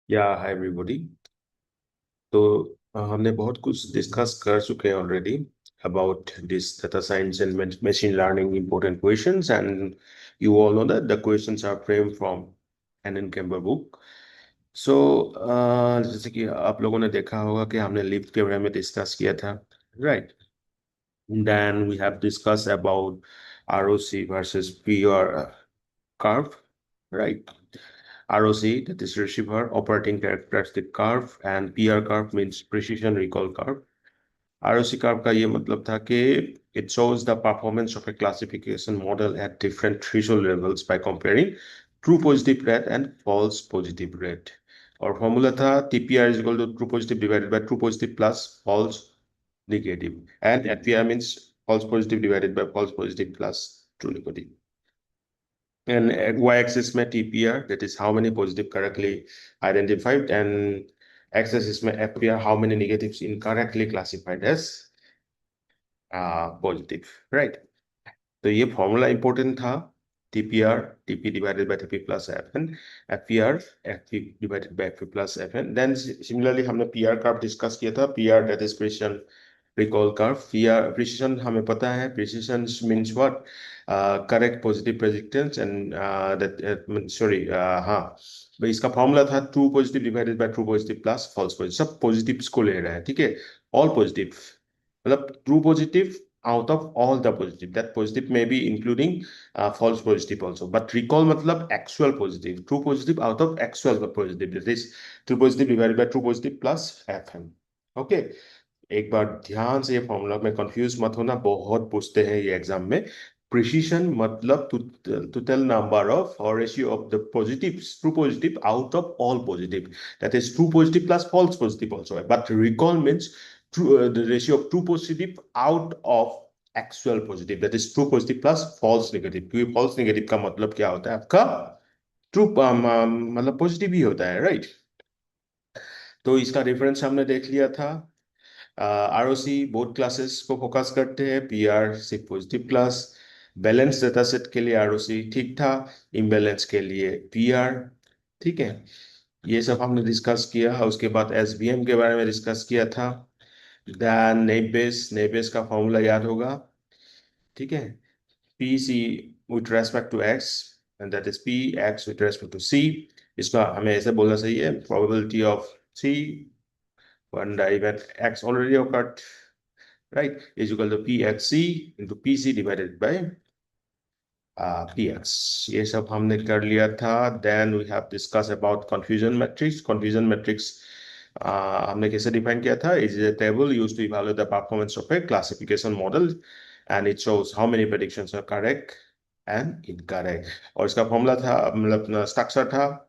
या hi everybody. तो हमने बहुत कुछ डिस्कस कर चुके हैं already about this data science and machine learning important questions and you all know that the questions are frame from an Kamber book. So जैसे कि आप लोगों ने देखा होगा कि हमने लिफ्ट के बारे में डिस्कस किया था, right? Then we have discuss about ROC versus PR curve, right? ROC, that is receiver operating characteristic curve, and PR curve means precision recall curve. ROC curve का ये मतलब था कि it shows the performance of a classification model at different threshold levels by comparing true positive rate and false positive rate. और formula था TPR is equal to true positive divided by true positive plus false negative, and FPR means false positive divided by false positive plus true negative. And y-axis में TPR, that is how many positive correctly identified, and x-axis में FPR, how many negatives incorrectly classified as positive, right? तो ये formula important था। TPR, TP divided by TP plus FN, FPR, FP divided by FP plus FN। Then similarly हमने PR curve discuss किया था। PR that is precision recall curve. PR precision हमें पता है, precision means what, correct positive predictions and that sorry, हाँ भाई, इसका formula था true positive divided by true positive plus false positive. सब पॉजिटिव्स को ले रहा है, ठीक है? ऑल पॉजिटिव मतलब true positive out of all the positive, that positive may be including false positive also, but recall matlab actual positive, true positive out of actual positive, that is true positive divided by true positive plus fm। okay, एक बार ध्यान से ये formula में confuse मत होना, बहुत पूछते हैं ये एग्जाम में। प्रिसिशन मतलब टू टेल नंबर ऑफ और ratio of the positive, true positive out of all positive, that is true positive plus false positive also है, but recall means the ratio of true positive out of actual positive, that is true positive plus false negative. क्योंकि false negative का मतलब क्या होता है आपका? True मतलब positive ही होता है, राइट? तो इसका रेफरेंस हमने देख लिया था। आरओसी बोथ क्लासेस को फोकस करते हैं, पीआर सिर्फ positive class. Balance data set के लिए आरओसी ठीक था, इम्बैलेंस के लिए पीआर, ठीक है? ये सब हमने डिस्कस किया। उसके बाद एसवीएम के बारे में डिस्कस किया था। देन नेबेस का फॉर्मूला याद होगा, ठीक है? P C with respect to X, and that is P X with respect to C. इसका हमें ऐसे बोलना सही है, probability of C when the event x already occurred, right, is equal to pxc into pc divided by px। ये सब हमने कर लिया था। Then we have discuss about confusion matrix. Confusion matrix हमने कैसे डिफाइन किया था? Is a table used to evaluate the performance of a classification model and it shows how many predictions are correct and incorrect. और इसका formula था, मतलब structure था,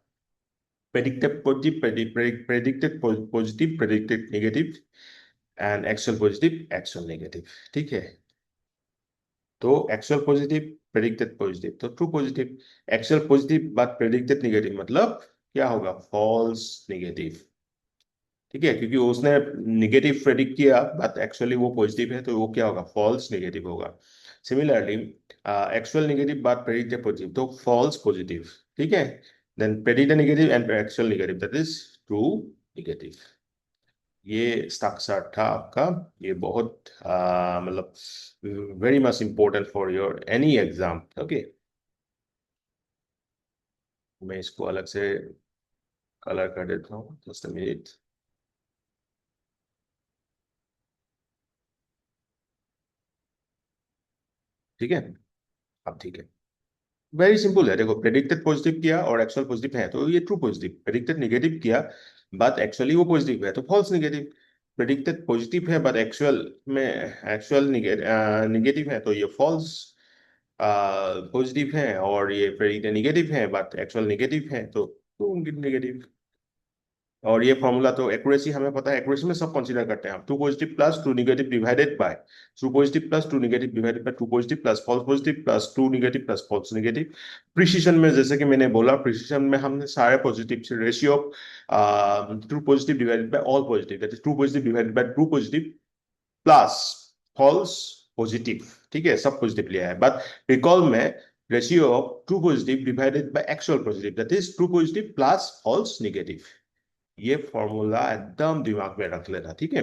predicted positive, predicted positive, predicted negative, and actual positive, actual negative, ठीक है? तो actual positive, predicted positive, तो true positive. Actual positive but predicted negative मतलब क्या होगा? फॉल्स नेगेटिव, ठीक है? क्योंकि उसने नेगेटिव प्रेडिक्ट किया बट एक्चुअली वो पॉजिटिव है, तो वो क्या होगा? फॉल्स नेगेटिव होगा। Similarly actual negative but predicted positive, तो फॉल्स पॉजिटिव, ठीक है? Then predicted negative and actual negative, that is true negative. ये स्ट्रक्चर था आपका। ये बहुत मतलब very much important for your any exam. Okay, मैं इसको अलग से कलर कर देता हूँ, जस्ट अ मिनट। ठीक है, अब ठीक है। वेरी सिंपल है, देखो, प्रेडिक्टेड पॉजिटिव किया और एक्चुअल पॉजिटिव है तो ये ट्रू पॉजिटिव। प्रेडिक्टेड नेगेटिव किया बट एक्चुअली वो पॉजिटिव है तो फॉल्स नेगेटिव। प्रेडिक्टेड पॉजिटिव है बट एक्चुअल में एक्चुअल नेगेटिव है तो ये फॉल्स पॉजिटिव है। और ये प्रेडिक्टेड नेगेटिव है बट एक्चुअल नेगेटिव है तो ट्रू नेगेटिव। और ये फॉर्मूला तो एक्यूरेसी हमें पता है, एक्यूरेसी में सब कंसीडर करते हैं हम। True positive plus true negative divided by true positive plus true negative divided by true positive plus false positive plus true negative plus false negative. Precision में जैसे कि मैंने बोला, प्रिसिशन में हमने सारे पॉजिटिव से ratio of true positive divided by all positive, that is true positive divided by true positive plus false positive, ठीक है? सब पॉजिटिव लिया है। बट रिकॉल में ratio of true positive divided by actual positive, that is true positive plus false negative. ये formula एकदम दिमाग में रख लेना, ठीक है।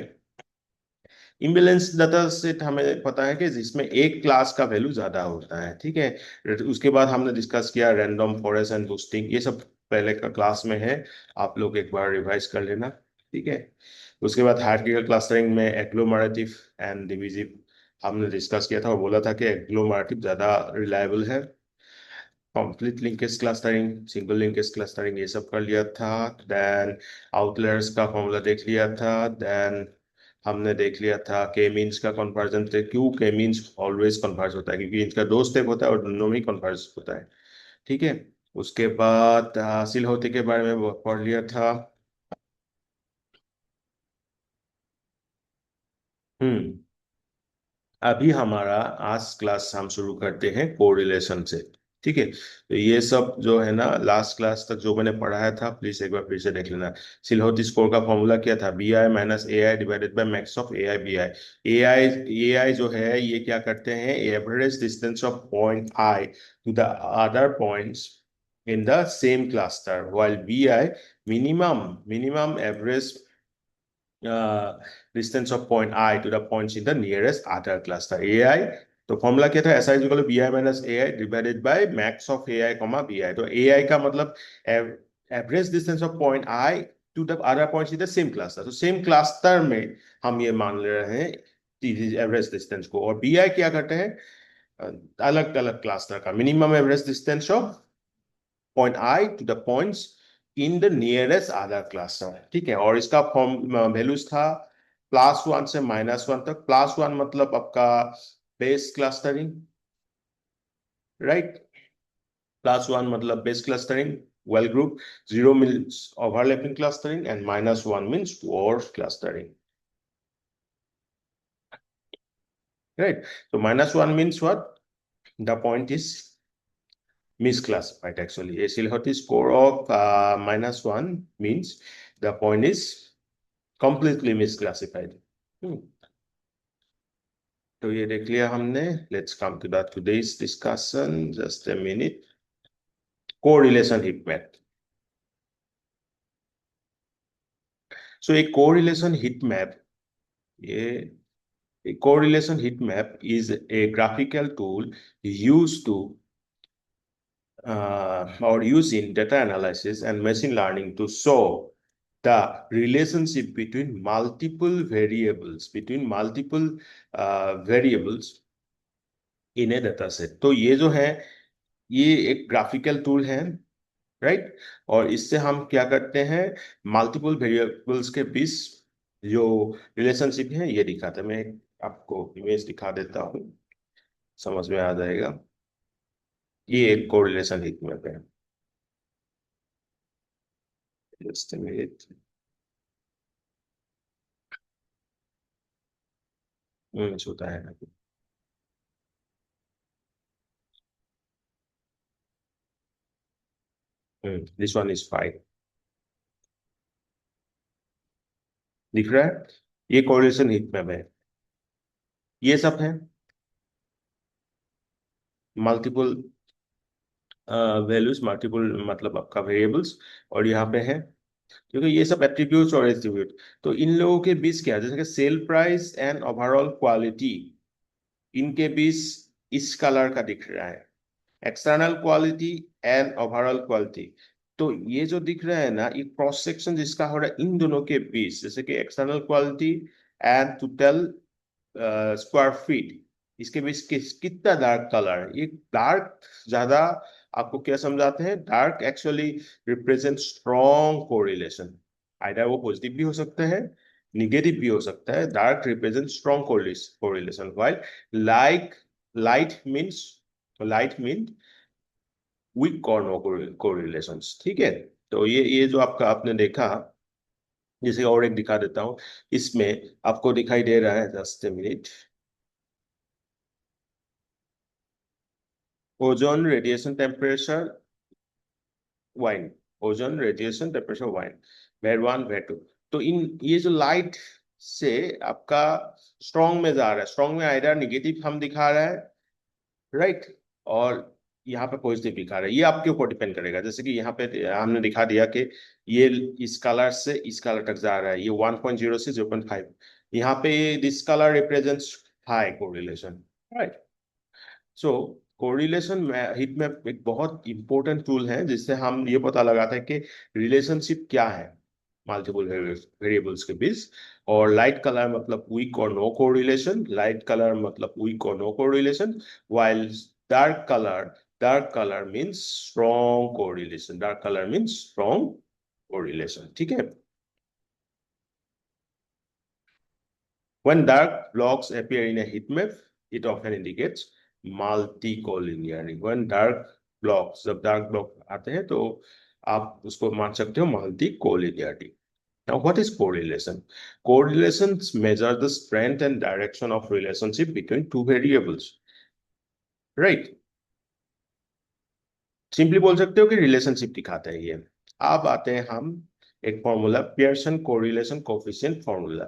इम्बेलेंस डाटा सेट हमें पता है कि जिसमें एक क्लास का वैल्यू ज्यादा होता है, ठीक है। उसके बाद हमने डिस्कस किया रैंडम फॉरेस्ट एंड बूस्टिंग, ये सब पहले का क्लास में है, आप लोग एक बार रिवाइज कर लेना, ठीक है। उसके बाद हायरार्किकल क्लस्टरिंग में एग्लोमरेटिव एंड डिविजिव हमने डिस्कस किया था और बोला था कि एग्लोमरेटिव ज्यादा रिलायबल है। Complete linkage clustering, single linkage clustering, ये सब कर लिया था। देन आउटलायर्स का फॉर्मूला देख लिया था। देन हमने देख लिया था के मीन्स का कन्वर्जन थे, क्यों के मीन्स ऑलवेज कन्वर्ज होता है, क्योंकि इनका दो स्टेप होता है और दोनों में कन्वर्ज होता है, ठीक है। उसके बाद हासिल होते के बारे में पढ़ लिया था। हम्म। अभी हमारा आज क्लास हम शुरू करते हैं कोरिलेशन से, ठीक है। तो ये सब जो है ना, लास्ट क्लास तक जो मैंने पढ़ाया था प्लीज एक बार फिर से देख लेना। सिलहोती स्कोर का फॉर्मूला क्या था, B I minus A I divided by max of A I B I. A I जो है ये क्या करते हैं, average distance of point I to the other points in the same cluster, while bi minimum average distance of point I to the points in the nearest other cluster AI। तो formula क्या था, S I equal B I minus A I divided by max of A I comma B I. तो A I का मतलब average distance of point I to the other points in the same cluster, तो same cluster में हम ये मान ले रहे हैं एवरेज डिस्टेंस को। और बी आई क्या करते हैं, अलग अलग क्लस्टर का minimum average distance of point I to the points in the nearest other cluster, ठीक है। और इसका फॉर्म वैल्यूज था +1 से -1 तक। +1 मतलब आपका बेस क्लस्टरिंग, राइट। +1 मतलब base clustering, well group. 0 means overlapping clustering and -1 means dwarf clustering, right? So -1 means what? The point is misclassified actually. A Silhouette score of -1 means the point is completely misclassified. Hmm. तो ये देख लिया हमने। Let's come to the today's discussion, just a minute. Correlation heat map. So एक correlation heat map, ये a correlation heat map is a graphical tool used to or used in data analysis and machine learning to show the relationship between multiple variables in a data set। तो ये जो है ये एक graphical tool है, right. और इससे हम क्या करते हैं, मल्टीपल वेरिएबल्स के बीच जो रिलेशनशिप है ये दिखाते हैं। मैं आपको इमेज दिखा देता हूँ, समझ में आ जाएगा। ये एक कोरिलेशन हिट मैप है। Just minute. होता है। दिस वन इज 5, दिख रहा है। ये कोरिलेशन हिट मैप है। ये सब है मल्टीपल वैल्यूज, मल्टीपल मतलब आपका वेरिएबल्स। और यहाँ पे है क्योंकि ये सब एट्रीब्यूट्स और एट्रीब्यूट। तो इन लोगों के बीच क्या है, जैसे कि sale price and overall quality, इनके बीच इस कलर का दिख रहा है, external quality and overall quality. तो ये जो दिख रहा है ना, ये क्रॉस सेक्शन जिसका हो रहा है इन दोनों के बीच, जैसे कि external quality and total square feet, इसके बीच कितना डार्क कलर, ये डार्क ज्यादा आपको क्या समझाते हैं, dark actually represent strong correlation. Either वो पॉजिटिव भी हो सकता है, निगेटिव भी हो सकता है। Dark represent strong correlation, while like light means light mean weak कॉर्नो कोरिलेशंस, ठीक है। तो ये जो आपका आपने देखा, जैसे और एक दिखा देता हूँ। इसमें आपको दिखाई दे रहा है, just minute. Ozone radiation temperature wind, ozone radiation temperature wind, var 1 var 2। तो इन ये जो लाइट से आपका स्ट्रॉन्ग में जा रहा है, स्ट्रॉन्ग में आइडर निगेटिव हम दिखा रहा है, राइट। और यहाँ पे पॉजिटिव दिखा रहा है, ये आपके ऊपर डिपेंड करेगा। जैसे कि यहाँ पे हमने दिखा दिया कि ये इस कलर से इस कलर तक जा रहा है, ये 1.0 से 0.5। यहाँ पे this colour represents high correlation, right. So correlation heat map एक बहुत इंपॉर्टेंट टूल है जिससे हम ये पता लगाते हैं कि रिलेशनशिप क्या है मल्टीपल वेरिएबल्स के बीच। और लाइट कलर मतलब वीक और नो कोरिलेशन, लाइट कलर मतलब वीक और no correlation, while dark color dark color means strong correlation, dark color means strong correlation, ठीक है। When dark blocks appear in a heat map, it often indicates multicollinearity. When dark blocks, जब dark block आते हैं तो आप उसको मान सकते हो multicollinearity. Now, what is correlation? Correlations measure the strength and direction of relationship between two variables. Right? Simply बोल सकते हो कि रिलेशनशिप दिखाता है ये। अब आते हैं हम एक formula, Pearson correlation coefficient formula.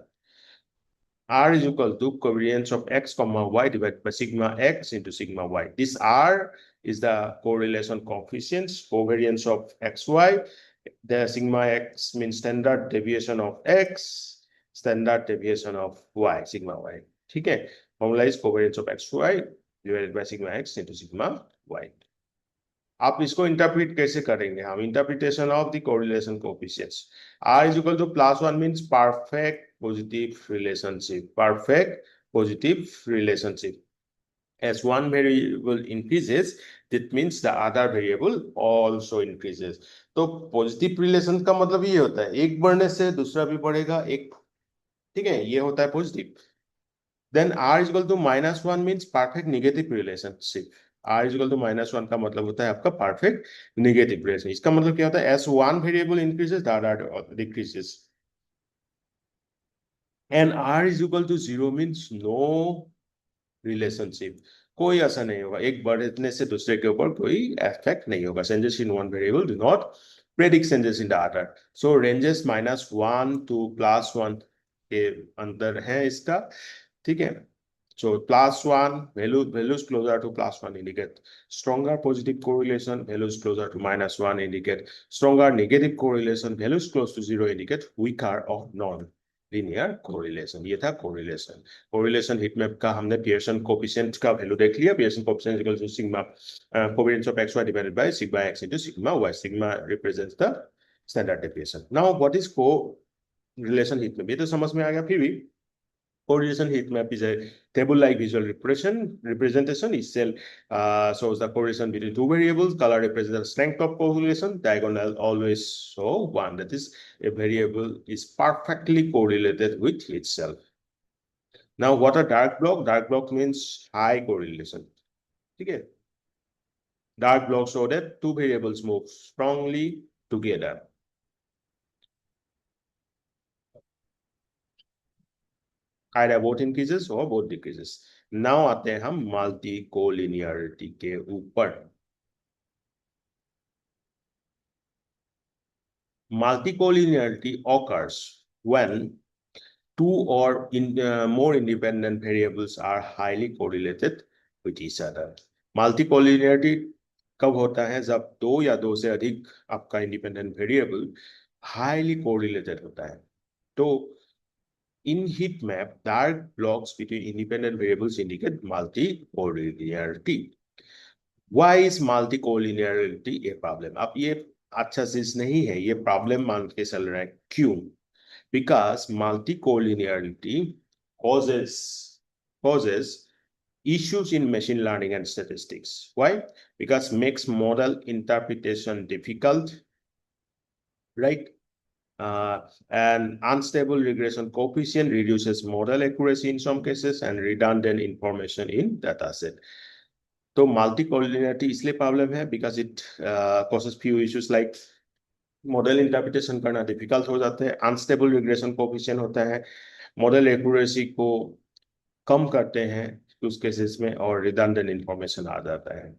R is equal to covariance of x comma y divided by sigma x into sigma y. This R is the correlation coefficients, covariance of xy. The sigma x means standard deviation of x, standard deviation of y, sigma y. ठीक है, formula is covariance of xy divided by sigma x into sigma y. आप इसको interpret कैसे करेंगे? हम interpretation of the correlation coefficients. R is equal to +1 means perfect positive relationship, perfect positive relationship. As one variable increases, that means the other variable also increases. तो positive relation का मतलब ये होता है एक बढ़ने से दूसरा भी बढ़ेगा, एक, ठीक है, ये होता है positive. Then R is equal to -1 means perfect negative relationship. R is equal to -1 का मतलब होता है आपका परफेक्ट नेगेटिव रिलेशन। इसका मतलब क्या होता है? As one variable increases, the other decreases. And R is equal to 0 means no relationship, कोई असर नहीं होगा, एक बढ़ने से दूसरे के ऊपर कोई इफेक्ट नहीं होगा। Changes in one variable do not predict changes in the other. So ranges -1 to +1 के अंदर है इसका, ठीक है। So +1 values closer to +1 indicate stronger positive correlation, values closer to -1 indicate stronger negative correlation, values close to 0 indicate weaker or non-linear correlation. ये था correlation. Correlation heat map का हमने Pearson coefficient का value देख लिया। Pearson coefficient equals to sigma covariance of xy divided by sigma x into sigma y. Sigma represents the standard deviation. Now what is correlation heat map? ये तो समझ में आ गया। फिर भी correlation heat map is a table-like visual representation. Each cell shows the correlation between two variables. Color represents the strength of correlation. Diagonal always show one. That is, a variable is perfectly correlated with itself. Now, what a dark block? Dark block means high correlation. Okay. Dark blocks show that two variables move strongly together. Either both increases or both decreases. Now आते हैं हम multi collinearity के ऊपर। Multicollinearity occurs when two or more independent variables are highly correlated with each other. Multicollinearity कब होता है? जब दो या दो से अधिक आपका इंडिपेंडेंट वेरिएबल हाईली कोरिलेटेड होता है। तो in heat map, dark blocks between independent variables indicate multicollinearity. Why is multicollinearity a problem? अब ये अच्छा चीज नहीं है, ये प्रॉब्लम मान के चल रहा है। क्यों? Because multicollinearity causes issues in machine learning and statistics. Why? Because makes model interpretation difficult, right? And unstable regression coefficient reduces model accuracy in some cases and redundant information in dataset. तो multicollinearity इसलिए problem है because it causes few issues like model interpretation करना difficult हो जाता है, unstable regression coefficient होता है, model accuracy को कम करते हैं उस केसेस में, और रिडंडेंट इंफॉर्मेशन आ जाता है।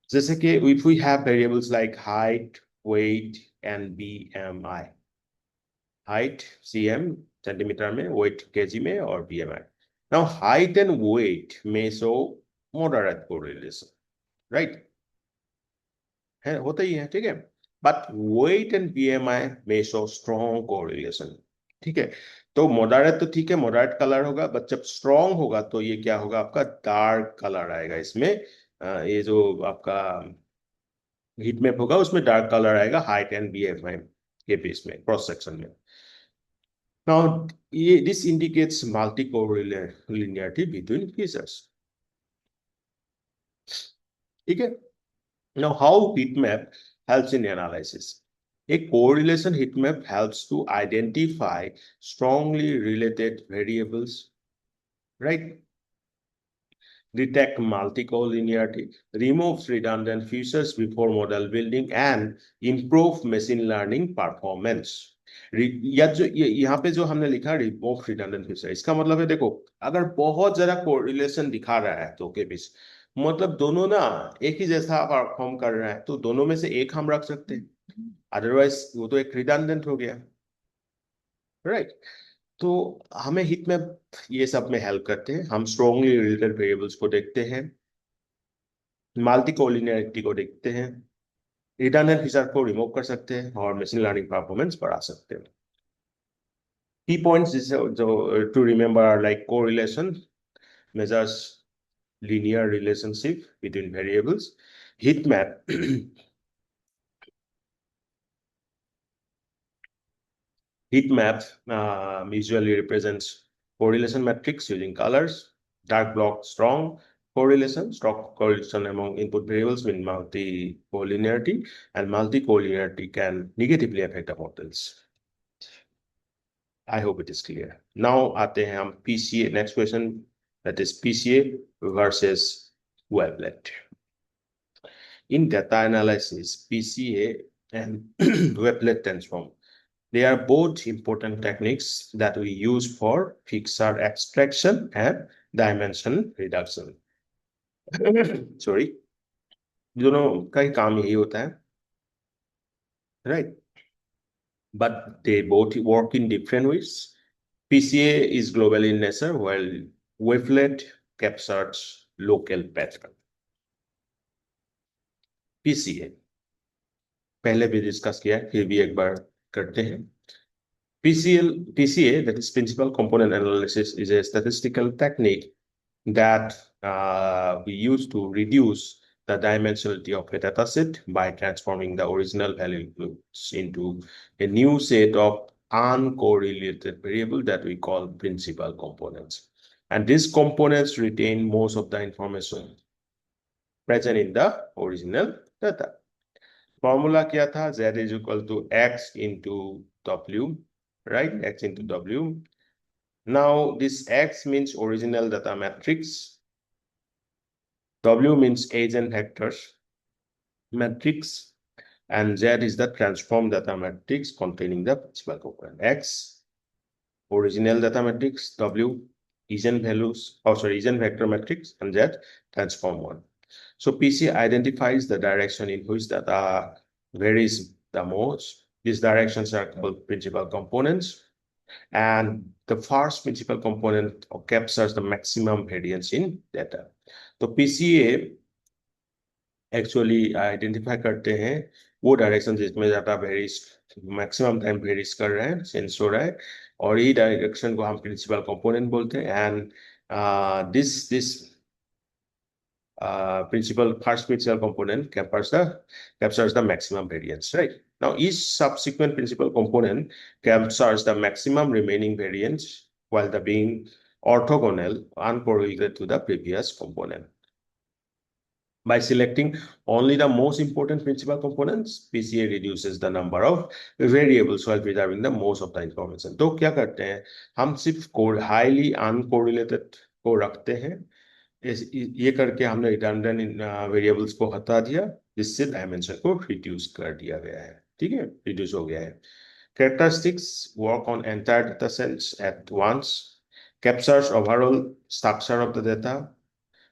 जैसे कि if we have variables like height, weight and BMI. Height CM centimetre में, वेट केजी में, और BMI. Now height and weight में शो moderate correlation, right? है होता ही है, ठीक है। But weight and BMI may show strong correlation, ठीक है। तो मॉडरेट तो ठीक है, मॉडरेट कलर होगा, बट जब स्ट्रॉन्ग होगा तो ये क्या होगा, आपका डार्क कलर आएगा इसमें। ये जो आपका हीट मैप होगा उसमें डार्क कलर आएगा हाइट एंड बीएमआई के बेस में, क्रॉस सेक्शन में। नाउ ये this indicates multi collinearity between features, ठीक है। Now, how heat map helps in analysis? A correlation heat map helps to identify strongly related variables, right? Detect multicollinearity, removes redundant features before model building, and improve machine learning performance. या जो यहाँ पे जो हमने लिखा remove redundant feature, इसका मतलब है देखो, अगर बहुत जरा कोरिलेशन दिखा रहा है तो के बीच, मतलब दोनों ना एक ही जैसा परफॉर्म कर रहा है, तो दोनों में से एक हम रख सकते हैं, अदरवाइज वो तो एक रिडंडेंट हो गया, राइट। तो हमें हिट में ये सब में हेल्प करते हैं, हम स्ट्रॉन्गली रिलेटेड वेरिएबल्स को देखते हैं, मल्टी कोलिनियरिटी को देखते हैं, रिडंडेंट फीचर को रिमूव कर सकते हैं, और मशीन लर्निंग परफॉर्मेंस बढ़ा सकते हैं। की पॉइंट्स जो to remember are like correlation measures linear relationship between variables. Heat map heat map usually represents correlation matrix using colors. Dark block strong correlation, strong correlation among input variables with multi-collinearity, and multi-collinearity can negatively affect the models. I hope it is clear. Now आते हैं हम PCA, next question, that is PCA versus wavelet. In data analysis, PCA and wavelet transform, they are both important techniques that we use for pixel extraction and dimension reduction. Sorry, दोनों का ही काम यही होता है, right? But they both work in different ways. PCA is global in nature, while wavelet captures local pattern. PCA पहले भी discuss किया है, फिर भी एक बार करते हैं। PCA, that is Principal Component Analysis, is a statistical technique that we use to reduce the dimensionality of a dataset by transforming the original values into a new set of uncorrelated variables that we call principal components. And these components retain most of the information present in the original data. Formula क्या था? Z is equal to X into W, right? X into W. Now this X means original data matrix. W means agent vectors matrix, and Z is the transform data matrix containing the principal component. X original data matrix, W agent values, agent vector matrix, and Z transform one. So PC identifies the direction in which data varies the most. These directions are called principal components. And the first principal component captures the maximum variance in data. तो PCA actually identify करते हैं वो direction जिसमें data varies, maximum time varies कर रहे हैं, sense हो रहा है, और यही डायरेक्शन को हम प्रिंसिपल कंपोनेंट बोलते हैं। And this first principal component captures the maximum variance, right? Now, each subsequent principal component captures the maximum remaining variance while the being orthogonal, uncorrelated to the previous component. By selecting only the most important principal components, PCA reduces the number of variables while preserving the most of the information. तो क्या करते हैं, हम सिर्फ highly uncorrelated को रखते हैं, ये करके हमने रिडंडेंट वेरिएबल्स को हटा दिया, जिससे डायमेंशन को रिड्यूस कर दिया गया है, ठीक है, रिड्यूस हो गया है। Characteristics work on entire data sets at once, captures overall structure of the data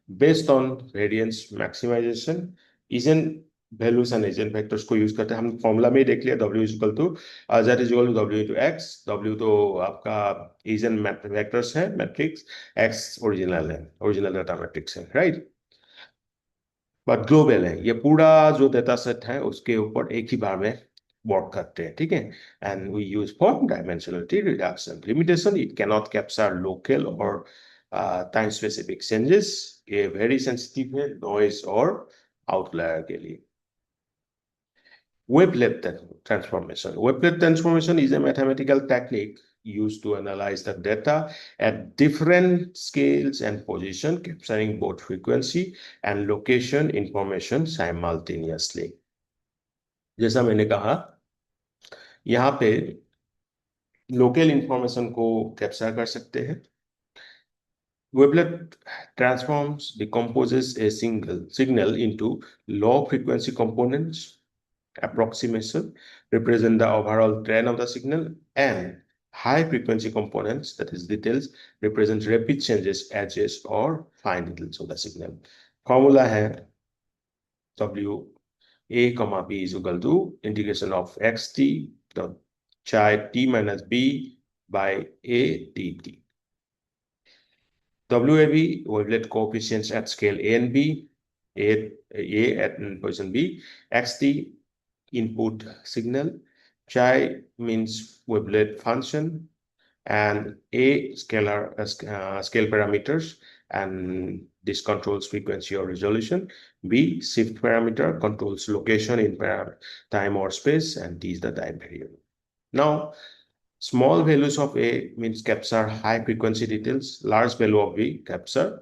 based on variance maximization, agent values and agent vectors को यूज करते हैं। हम फॉर्मूला में ही देख लिया, W is equal to Z is equal to W into X। W तो आपका एजेंट वेक्टर्स है, मैट्रिक्स, X ओरिजिनल है, ओरिजिनल डाटा मैट्रिक्स है, राइट। बट ग्लोबल है, ये पूरा जो डेटा सेट है उसके ऊपर एक ही बार में वर्क करते हैं, ठीक है। And we use for dimensionality reduction limitation, it cannot capture local और टाइम स्पेसिफिक चेंजेस, ये वेरी सेंसिटिव है नॉइज और आउटलायर के लिए। Wavelet transformation. Wavelet transformation is a mathematical technique used to analyze the data at different scales and position, capturing both frequency and location information simultaneously. जैसा मैंने कहा, यहाँ पे लोकल इंफॉर्मेशन को कैप्चर कर सकते हैं। Wavelet transforms, decomposes a single signal into low frequency components. Approximation represent the overall trend of the signal, and high frequency components, that is details, represent rapid changes, edges or fine details of the signal. Formula है W A comma B is equal to integration of xt dot chi t minus b by a dt. WAB, wavelet coefficients at scale A and B, A at position B, xt input signal, chi means wavelet function, and A scalar scale parameters, and this controls frequency or resolution. B shift parameter controls location in time or space, and D is the time variable. Now, small values of A means capture high frequency details, large value of B capture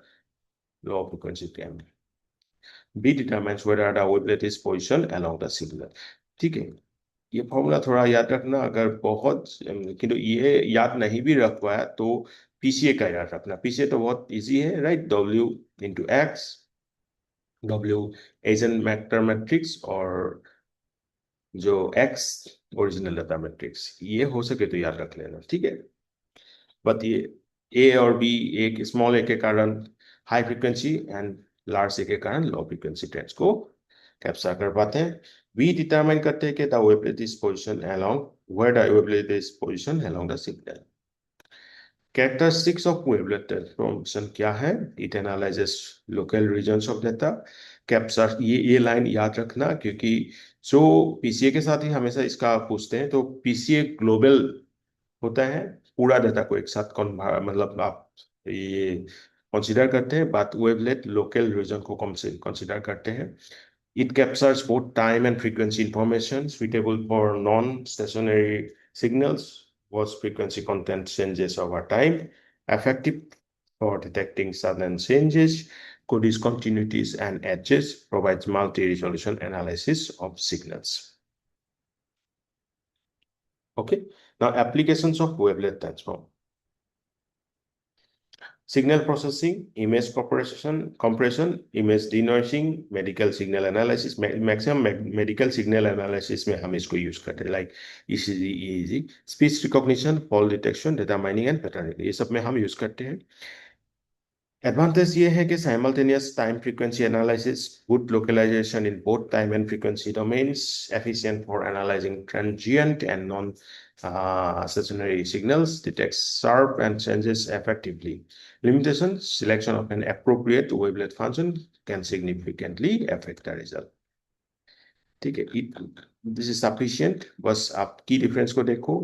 low frequency time. B determines whether the wavelet is positioned along the signal. ठीक है, ये formula थोड़ा याद रखना, अगर बहुत किंतु ये याद नहीं भी रख पाया तो पीसीए का याद रखना। पीसीए तो बहुत इजी है, right. W into X, W एजन मैटर मैट्रिक्स, और जो एक्स ओरिजिनल डाटा मैट्रिक्स, ये हो सके तो याद रख लेना, ठीक है। बट ये ए और बी, एक स्मॉल ए के कारण high frequency and large A के कारण लो फ्रीक्वेंसी ट्रेंड्स को कैप्चर कर पाते हैं। बी डिटरमाइन करते हैं कि the wavelet is position along, where the wavelet is position along the signal. Characteristics of wavelet transformation क्या है? It analyzes local regions of data, capture, ये लाइन याद रखना, क्योंकि जो पीसीए के साथ ही हमेशा इसका पूछते हैं, तो पीसीए ग्लोबल होता है, पूरा डेटा को एक साथ मतलब आप ये कंसीडर करते हैं, बात वेवलेट लोकल रीजन को कंसीडर करते हैं। It captures both time and frequency information suitable for non-stationary signals, was frequency content changes over time, effective for detecting sudden changes, could discontinuities and edges, provides multi-resolution analysis of signals. Okay, now applications of wavelet transform. Signal processing, image compression, image denoising, medical signal analysis, maximum medical signal analysis में हम इसको use करते हैं, like ECG, EEG, speech recognition, fall detection, data mining and pattern, ये सब में हम use करते हैं। एडवांटेज ये है कि simultaneous time frequency analysis, good localisation in both time and frequency domains, efficient for analysing transient and non stationary signals, detects sharp and changes effectively. Limitation, selection of an appropriate wavelet function can significantly affect the result. ठीक है, this is sufficient, बस आप की difference को देखो,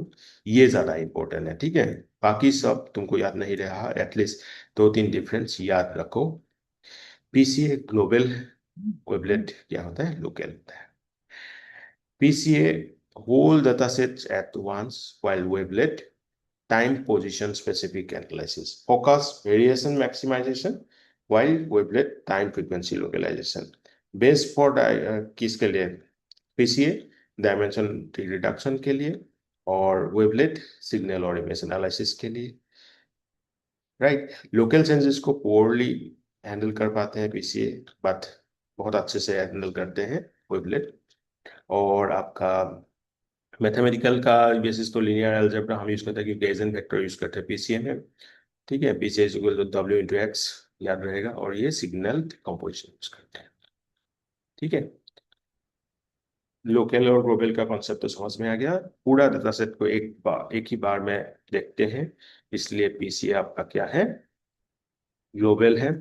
ये ज्यादा important है, ठीक है। बाकी सब तुमको याद नहीं रहा, एटलीस्ट दो तीन डिफरेंस याद रखो। पीसीए ग्लोबल, वेवलेट क्या होता है? लोकल होता है। PCA whole data sets at once, while wavelet time position specific analysis, focus variation maximization, while wavelet time frequency localization। Base for किसके लिए? पीसीए डायमेंशन रिडक्शन के लिए, और वेवलेट सिग्नल और इमेज एनालिसिस के लिए, राइट। लोकल चेंजेस को poorly handle कर पाते हैं पीसीए, बट बहुत अच्छे से हैंडल करते हैं वेवलेट। और आपका मैथमेटिकल का बेसिस तो लीनियर अलजेब्रा हम यूज करते हैं, क्योंकि गॉसियन वेक्टर यूज करते हैं पीसीए में, ठीक है। PCA is equal to W into X याद रहेगा, और ये सिग्नल कंपोजिशन यूज करते हैं, ठीक है। लोकल और ग्लोबल का कॉन्सेप्ट तो समझ में आ गया। पूरा डेटा सेट को एक ही बार में देखते हैं, इसलिए पीसीए आपका क्या है? ग्लोबल है।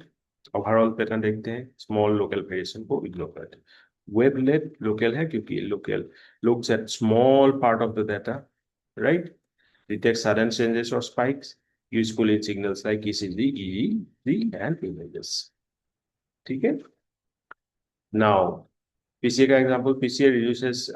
ओवरऑल पैटर्न देखते हैं, स्मॉल लोकल वेरिएशन को इग्नोर करते हैं। वेवलेट लोकल है क्योंकि local looks at small part of the data, right? Detects sudden changes or spikes, useful in signals like ECG, EEG and images. ठीक है। नाउ पीसीए का example, PCA reduces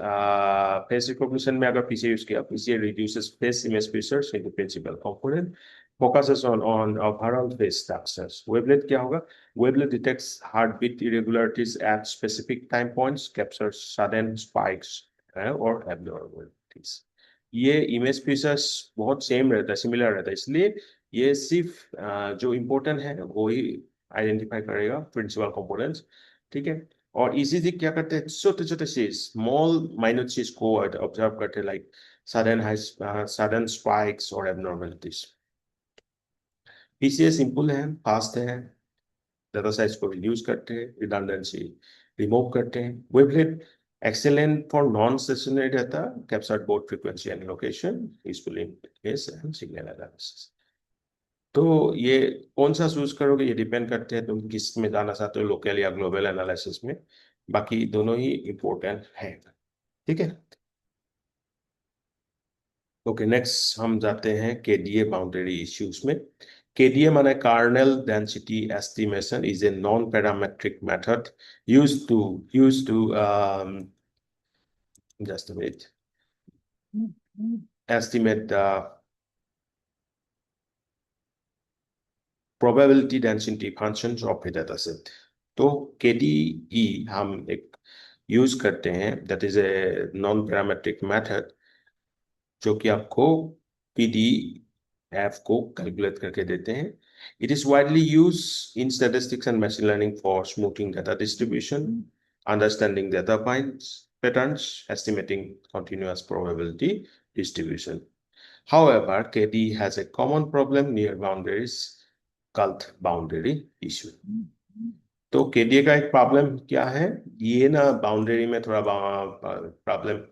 face recognition में, अगर PCA use किया, PCA reduces face image features into principal component, focuses on overall face structures. Wavelet क्या होगा? Wavelet detects heart beat irregularities at specific time points, captures sudden spikes और abnormalities. ये image features बहुत same रहता है, similar रहता है, इसलिए ये सिर्फ जो इम्पोर्टेंट है वो ही आइडेंटिफाई करेगा, प्रिंसिपल कंपोनेंट्स। ठीक है। और ईसीजी क्या करते हैं? छोटे छोटे चीज, स्मॉल माइन्यूट चीज को ऑब्जर्व करते हैं, like sudden high, sudden spikes और एबनॉर्मलिटीज। पीसीए सिंपल है, फास्ट है, डाटा साइज को रिड्यूस करते हैं, रिडंडेंसी रिमूव करते हैं। Wavelet excellent for non stationary data, captured both frequency and location, useful in case and signal analysis. तो ये कौन सा चूज करोगे, ये डिपेंड करते हैं तुम किस में जाना चाहते हो, लोकल या ग्लोबल एनालिसिस में। बाकी दोनों ही इम्पोर्टेंट है। ठीक है। ओके, नेक्स्ट हम जाते हैं केडीए बाउंड्री इश्यूज में। केडीए माने kernel density estimation is a non parametric method use to just a minute, estimate the probability density functions of a data set। तो केडीई हम एक यूज करते हैं, that is a non parametric method, जो कि आपको PDF को calculate करके देते हैं। It is widely use in statistics and machine learning for smoothing data distribution, understanding data patterns, estimating continuous probability distribution. However, KD has a common problem near boundaries called boundary issue। तो KDA का एक problem क्या है? ये ना boundary में थोड़ा problem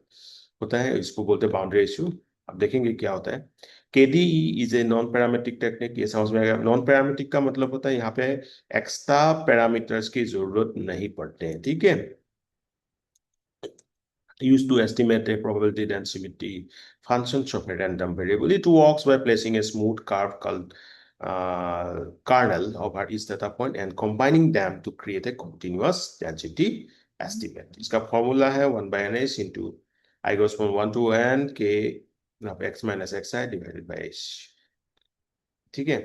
होता है, इसको बोलते हैं बाउंड्री इशू। अब देखेंगे क्या होता है। KDE is a non parametric technique, ये समझ में आएगा। नॉन पैरामेट्रिक का मतलब होता है यहाँ पे एक्स्ट्रा पैरामीटर्स की जरूरत नहीं पड़ते हैं। ठीक है। Used to estimate a probability density functions of a random variable. It works by placing a smooth curve called kernel over each data point and combining them to create a continuous density estimate. इसका formula है 1/n(h) into I goes from 1 to n k of x minus xi divided by h। ठीक है।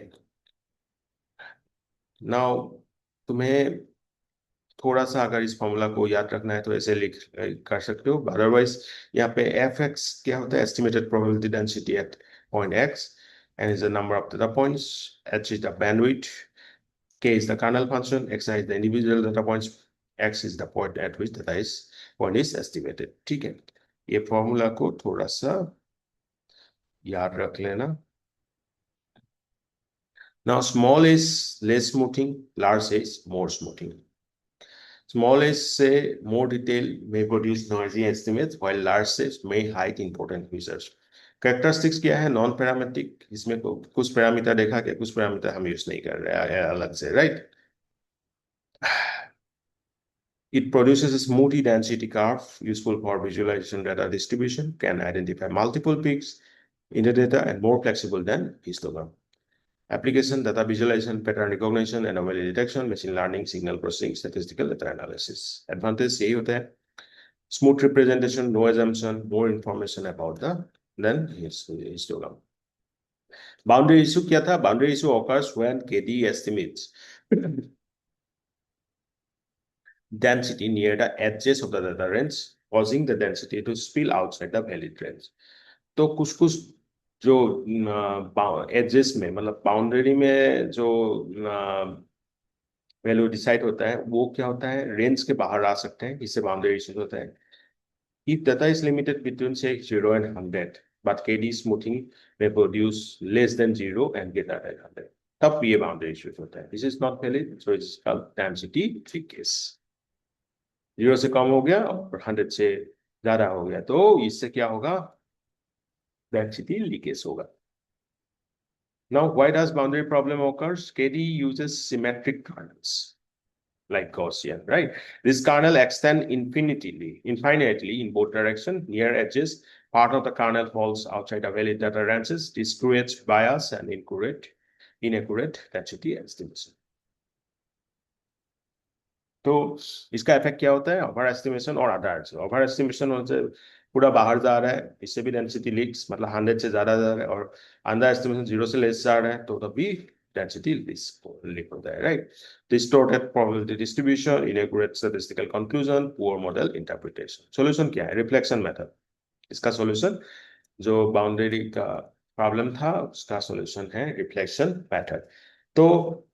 Now तुम्हें थोड़ा सा अगर इस formula को याद रखना है तो ऐसे लिख कर सकते हो, अदरवाइज यहाँ पे एफ एक्स क्या होता है? Estimated probability density at point X N is the number of data points, H is the bandwidth, K is the kernel function, X is the individual data points, X is the point at which data is point is estimated. ठीक है। ये formula को थोड़ा सा याद रख लेना। Now small is less smoothing, large is more smoothing. Small is say more detail may produce noisy estimates, while large says may hide important features. Characteristics क्या है? नॉन पैरामीट्रिक, इसमें कुछ पैरामीटर देखा क्या, कुछ पैरामीटर हम यूज नहीं कर रहे हैं अलग से, right? It produces a smoothie density curve useful for visualization data distribution, can identify multiple peaks in the data and more flexible than histogram. Application data visualization, pattern recognition, anomaly detection, machine learning, signal processing, statistical data analysis. Advantage यही होता है, smooth representation, no assumption, more information about the then histogram. Boundary issue क्या था? Boundary issue occurs when KD estimates density near the edges of the data range, causing the density to spill outside the valid range. तो कुछ कुछ जो edges में, मतलब boundary में जो वैल्यू डिसाइड होता है, वो क्या होता है? रेंज के बाहर आ सकते हैं, इससे बाउंड्री इश्यूज होता है। If data is limited between say 0 and 100, but KD smoothing may produce less than 0 and greater than 100, तब ये बाउंड्री इश्यूज होता है। This is not valid, so it's called density leakage. 0 से कम हो गया और 100 से ज्यादा हो गया तो इससे क्या होगा? डेंसिटी लीकेज होगा। Now, why does boundary problem occurs? KD uses symmetric kernels like Gaussian, right? This kernel extend infinitely in both directions, near edges. Part of the kernel falls outside the valid data ranges. This creates bias and inaccurate density estimation. तो इसका effect क्या होता है? Over estimation और under over estimation से पूरा बाहर जा रहा है, इससे भी डेंसिटी लीक्स, मतलब 100 से ज्यादा जा रहा है, और अंडर एस्टिमेशन 0 से लेस जा रहा है, तो तभी डेंसिटी लीक होता है, right? Distorted probability distribution, inaccurate statistical conclusion, poor model interpretation. Solution क्या है? Reflection method. इसका सॉल्यूशन, जो बाउंड्री का प्रॉब्लम था उसका सॉल्यूशन है रिफ्लेक्शन मेथड। तो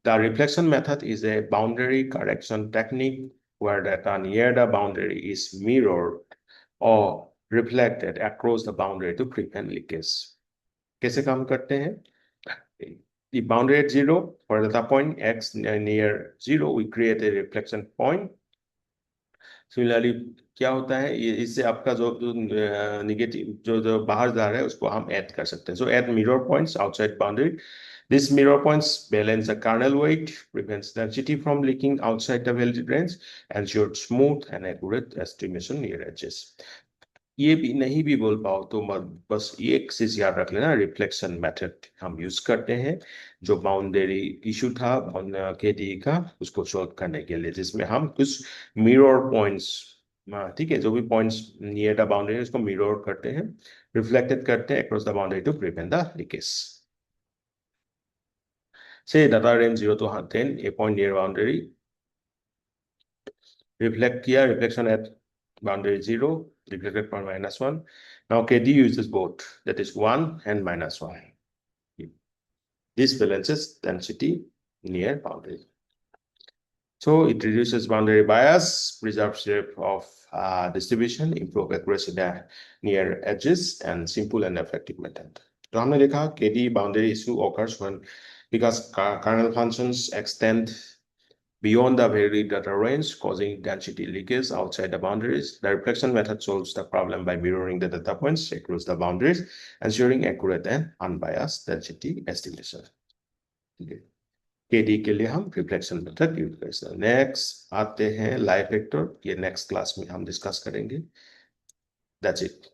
the reflection method is a boundary correction technique where data near the boundary is mirrored or reflected across the boundary to prevent leakage। कैसे काम करते हैं? The boundary at 0, for data point x near 0, we create a reflection point। Similarly क्या होता है, ये इससे आपका जो निगेटिव जो बाहर जा रहा है उसको हम ऐड कर सकते हैं। So add mirror points outside boundary. This mirror points balance the kernel weight, prevents density from leaking outside the valid range, ensure smooth and accurate estimation near edges. ये भी नहीं भी बोल पाओ तो बस ये एक चीज याद रख लेना, रिफ्लेक्शन मेथड हम यूज करते हैं जो बाउंड्री इशू था केडी का, उसको सॉल्व करने के लिए, जिसमें हम कुछ मिरर पॉइंट्स, ठीक है, जो भी पॉइंट्स नियर द बाउंड्री उसको मिरर करते हैं, रिफ्लेक्टेड करते हैं across the boundary to prevent the leakage. से data range 0 to 10, a point near boundary, reflect here, reflection at boundary 0, reflected point -1. Now KD uses both, that is 1 and -1. This balances density near boundary. So it reduces boundary bias, preserves shape of distribution, improve accuracy near edges, and simple and effective method. तो हमने देखा KD boundary issue occurs when because kernel functions extend beyond the varied data range, causing density leakage outside the boundaries. The reflection method solves the problem by mirroring the data points across the boundaries, ensuring accurate and unbiased density estimation. KD के लिए हम reflection method use करते हैं। Next आते हैं life vector, ये next class में हम डिस्कस करेंगे। That's it.